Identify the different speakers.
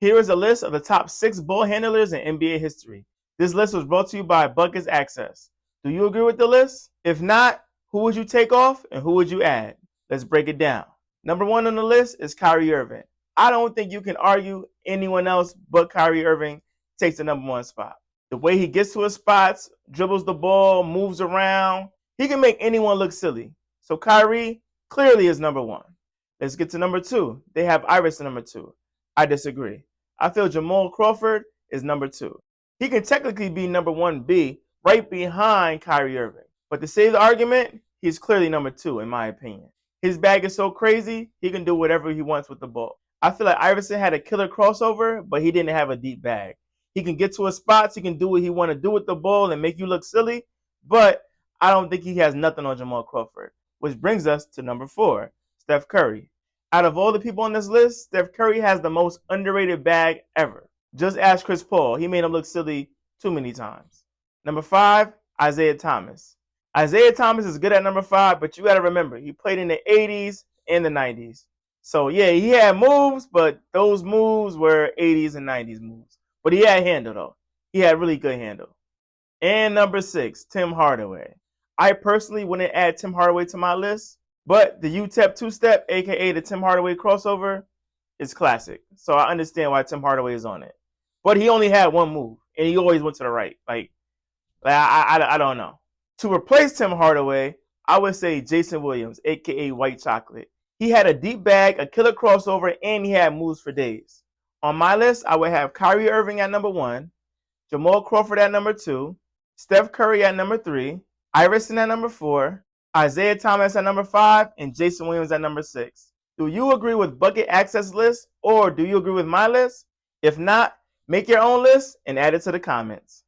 Speaker 1: Here is a list of the top 6 ball handlers in NBA history. This list was brought to you by Buckets Access. Do you agree with the list? If not, who would you take off and who would you add? Let's break it down. Number 1 on the list is Kyrie Irving. I don't think you can argue anyone else but Kyrie Irving takes the number 1 spot. The way he gets to his spots, dribbles the ball, moves around, he can make anyone look silly. So Kyrie clearly is number 1. Let's get to number 2. They have Iverson number 2. I disagree. I feel Jamal Crawford is number 2. He can technically be number 1B right behind Kyrie Irving. But to save the argument, he's clearly number 2 in my opinion. His bag is so crazy, he can do whatever he wants with the ball. I feel like Iverson had a killer crossover, but he didn't have a deep bag. He can get to his spots, he can do what he want to do with the ball and make you look silly, but I don't think he has nothing on Jamal Crawford. Which brings us to number 4, Steph Curry. Out of all the people on this list, Steph Curry has the most underrated bag ever. Just ask Chris Paul. He made him look silly too many times. Number 5, Isaiah Thomas. Isaiah Thomas is good at number 5, but you got to remember, he played in the 80s and the 90s. So, yeah, he had moves, but those moves were 80s and 90s moves. But he had handle, though. He had really good handle. And number 6, Tim Hardaway. I personally wouldn't add Tim Hardaway to my list, but the UTEP two-step, a.k.a. the Tim Hardaway crossover, is classic. So I understand why Tim Hardaway is on it. But he only had one move, and he always went to the right. I don't know. To replace Tim Hardaway, I would say Jason Williams, a.k.a. White Chocolate. He had a deep bag, a killer crossover, and he had moves for days. On my list, I would have Kyrie Irving at number 1, Jamal Crawford at number 2, Steph Curry at number 3, Iverson at number 4, Isaiah Thomas at number 5, and Jason Williams at number 6. Do you agree with Bucket Access list, or do you agree with my list? If not, make your own list and add it to the comments.